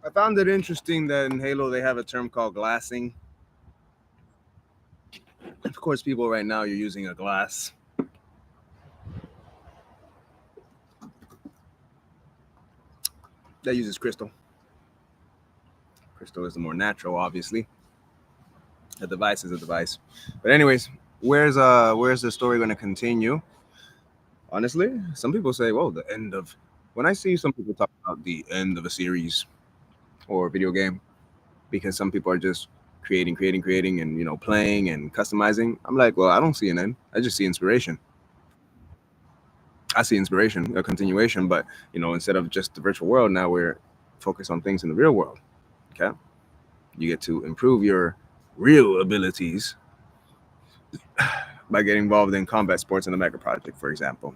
I found it interesting that in Halo they have a term called glassing. Of course, people right now you're using a glass that uses crystal. Crystal is the more natural, obviously. A device is a device. But anyways, where's the story going to continue? Honestly, some people say, "Well, the end of." When I see some people talk about the end of a series or video game, because some people are just creating, and playing and customizing. I'm like, well, I don't see an end. I just see inspiration. I see inspiration, a continuation. But instead of just the virtual world, now we're focused on things in the real world. Okay, you get to improve your real abilities by getting involved in combat sports in the mega project, for example.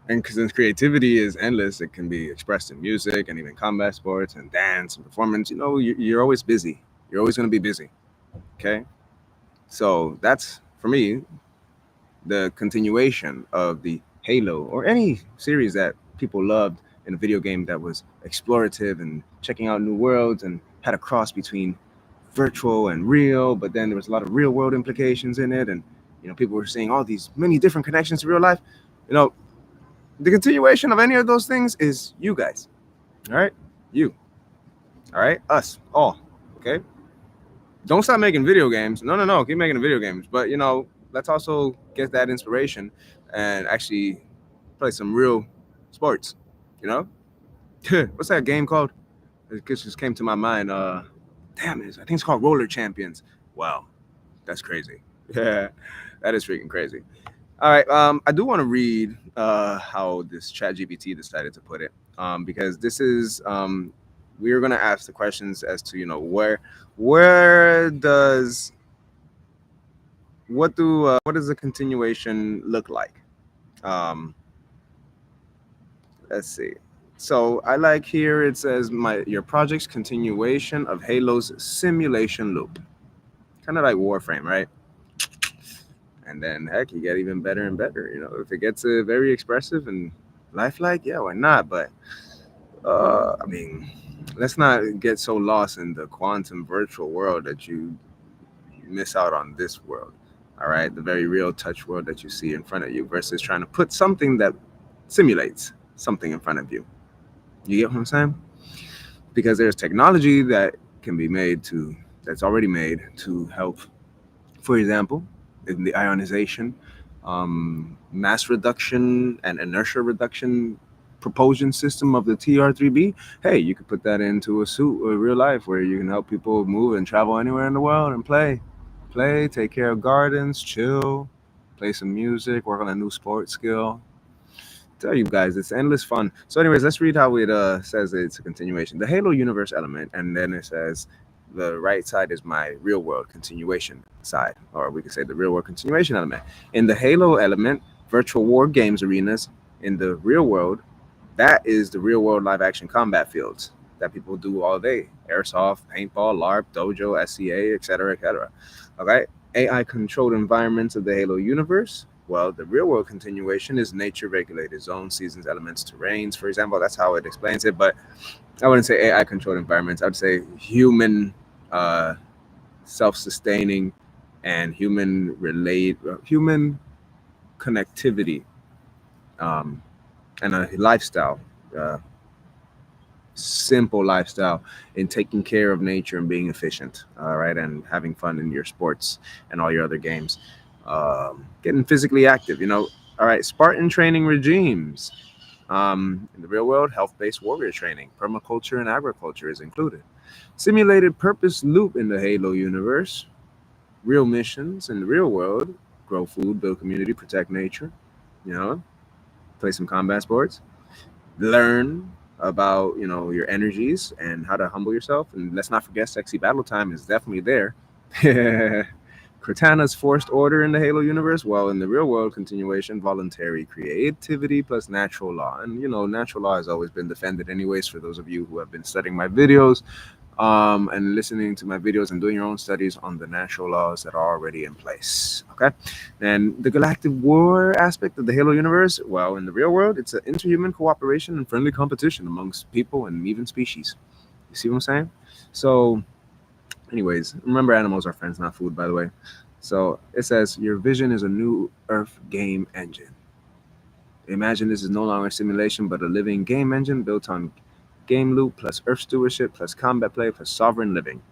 And since creativity is endless, it can be expressed in music and even combat sports and dance and performance. You're always busy. You're always going to be busy. Okay, so that's for me the continuation of the Halo or any series that people loved in a video game that was explorative and checking out new worlds and had a cross between virtual and real, but then there was a lot of real world implications in it, and people were seeing all these many different connections to real life. You know, the continuation of any of those things is you guys. All right, you. All right, us all. Okay, don't stop making video games. No, no, no. Keep making the video games. But let's also get that inspiration and actually play some real sports. You know, what's that game called? It just came to my mind. Damn it! I think it's called Roller Champions. Wow, that's crazy. Yeah, that is freaking crazy. All right. I do want to read how this Chat GPT decided to put it. Because this is we are going to ask the questions as to where does what does the continuation look like? Um, let's see. So I like here it says your project's continuation of Halo's simulation loop, kind of like Warframe, right? And then heck, you get even better and better. If it gets very expressive and lifelike, yeah, why not? But I mean, let's not get so lost in the quantum virtual world that you miss out on this world. All right, the very real touch world that you see in front of you versus trying to put something that simulates something in front of you. You get what I'm saying? Because there's technology that can be made to that's already made to help, for example, in the ionization, mass reduction and inertia reduction propulsion system of the TR3B. Hey, you could put that into a suit or real life where you can help people move and travel anywhere in the world and play, take care of gardens, chill, play some music, work on a new sports skill. Tell you guys, it's endless fun. So, anyways, let's read how it says it's a continuation. The Halo universe element, and then it says the right side is my real world continuation side, or we could say the real world continuation element. In the Halo element, virtual war games arenas in the real world, that is the real world live action combat fields that people do all day: airsoft, paintball, LARP, dojo, SCA, etc., etc. Okay, AI controlled environments of the Halo universe. Well, the real world continuation is nature regulated zones, seasons, elements, terrains, for example. That's how it explains it. But I wouldn't say AI controlled environments. I'd say human uh, self sustaining and human connectivity, um, and a lifestyle, uh, simple lifestyle in taking care of nature and being efficient, all right, and having fun in your sports and all your other games, getting physically active, all right, Spartan training regimes. In the real world, health-based warrior training, permaculture, and agriculture is included. Simulated purpose loop in the Halo universe, real missions in the real world, grow food, build community, protect nature, you know, play some combat sports, learn about your energies and how to humble yourself. And let's not forget, sexy battle time is definitely there. Cortana's forced order in the Halo universe, while in the real world continuation, voluntary creativity plus natural law. And natural law has always been defended, anyways. For those of you who have been studying my videos, and listening to my videos and doing your own studies on the natural laws that are already in place. Okay, and the galactic war aspect of the Halo universe. Well, in the real world, it's an interhuman cooperation and friendly competition amongst people and even species. You see what I'm saying? So, anyways, remember animals are friends, not food, by the way. So it says your vision is a new Earth game engine. Imagine this is no longer a simulation, but a living game engine built on game loop plus Earth stewardship plus combat play plus sovereign living.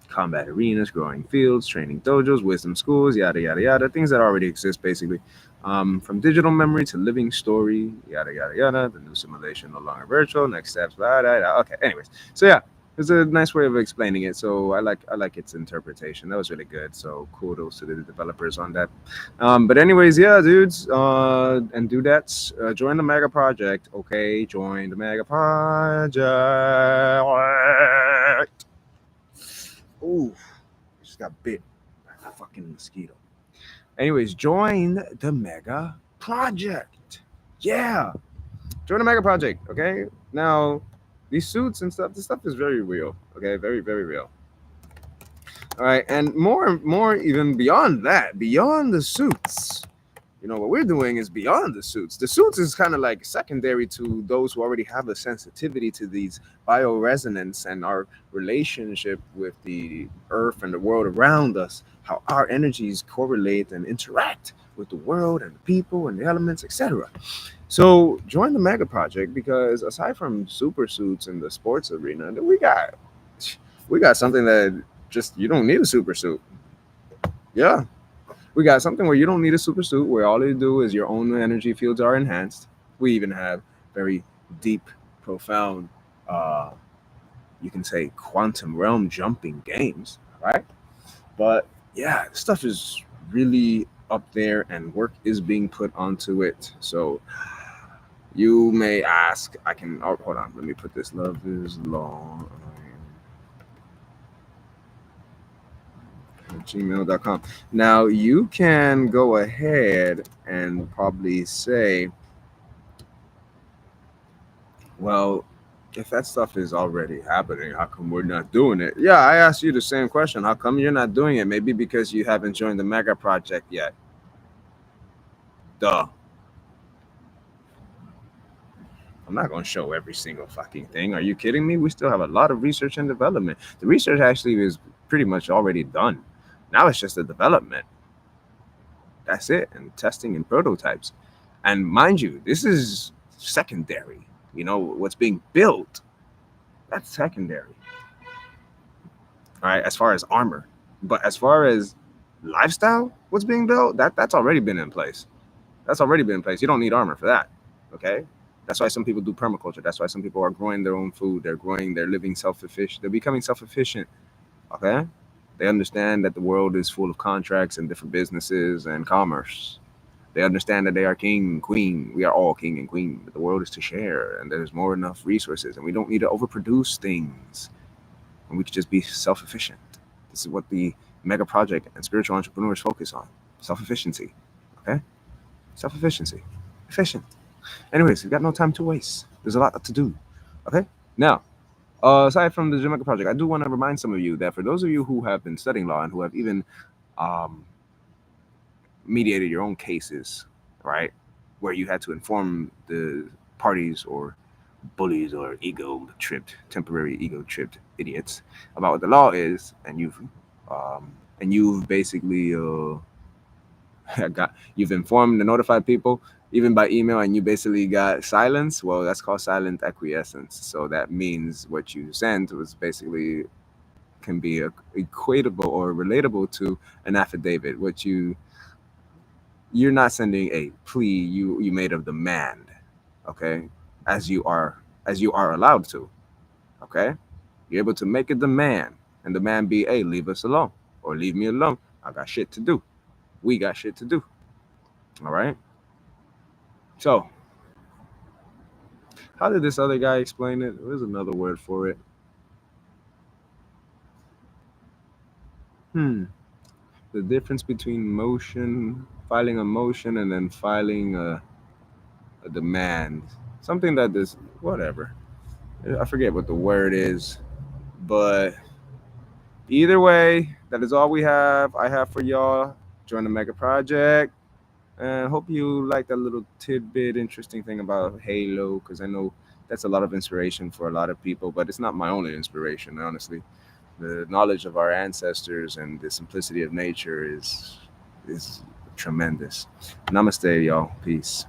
Combat arenas, growing fields, training dojos, wisdom schools, yada yada yada, things that already exist basically. From digital memory to living story, yada yada yada. The new simulation no longer virtual. Next steps, blah, blah, blah. Okay, anyways, so yeah, it's a nice way of explaining it. So I like its interpretation. That was really good. So kudos to the developers on that. But anyways, yeah, dudes, and dudettes, join the mega project. Okay, join the mega project. Ooh, just got bit by a fucking mosquito. Anyways, join the mega project. Yeah, join the mega project. Okay, now these suits and stuff. This stuff is very real. Okay, very very real. All right, and more even beyond that, beyond the suits. What we're doing is beyond the suits. The suits is kind of like secondary to those who already have a sensitivity to these bioresonance and our relationship with the earth and the world around us, how our energies correlate and interact with the world and the people and the elements, etc. So join the mega project because aside from super suits in the sports arena, we got something that just you don't need a super suit. Yeah, we got something where you don't need a super suit, where all you do is your own energy fields are enhanced. We even have very deep, profound, uh, you can say quantum realm jumping games, right? But yeah, stuff is really up there and work is being put onto it. So you may ask, hold on, let me put this love is long. Gmail.com. Now you can go ahead and probably say, well, if that stuff is already happening, how come we're not doing it? Yeah, I asked you the same question. How come you're not doing it? Maybe because you haven't joined the mega project yet. Duh. I'm not going to show every single fucking thing. Are you kidding me? We still have a lot of research and development. The research actually is pretty much already done. Now it's just the development. That's it. And testing and prototypes. And mind you, this is secondary. What's being built, that's secondary. All right, as far as armor. But as far as lifestyle, what's being built, that's already been in place. That's already been in place. You don't need armor for that. Okay? That's why some people do permaculture. That's why some people are growing their own food. They're living self-efficient. They're becoming self-efficient. Okay? They understand that the world is full of contracts and different businesses and commerce. They understand that they are king and queen. We are all king and queen, but the world is to share, and there's more enough resources, and we don't need to overproduce things, and we could just be self-efficient. This is what the mega project and spiritual entrepreneurs focus on: self-efficiency. Okay, self-efficiency, efficient. Anyways, we've got no time to waste. There's a lot to do. Okay, now. Aside from the Jamaica project, I do want to remind some of you that for those of you who have been studying law and who have even um, mediated your own cases, right, where you had to inform the parties or bullies or temporary ego tripped idiots about what the law is, and you've basically you've informed the notified people even by email, and you basically got silence. Well, that's called silent acquiescence. So that means what you sent was basically can be equatable or relatable to an affidavit. You're not sending a plea, you made a demand. Okay, as you are allowed to. Okay, you're able to make a demand, and demand be, hey, leave us alone or leave me alone. I got shit to do. We got shit to do. All right. So how did this other guy explain it? There's another word for it. Hmm. The difference between filing a motion, and then filing a demand. Something that this, whatever. I forget what the word is, But either way, that is all I have for y'all. Join the mega project. And hope you like that little tidbit, interesting thing about Halo, because I know that's a lot of inspiration for a lot of people, but it's not my only inspiration, honestly. The knowledge of our ancestors and the simplicity of nature is tremendous. Namaste, y'all. Peace.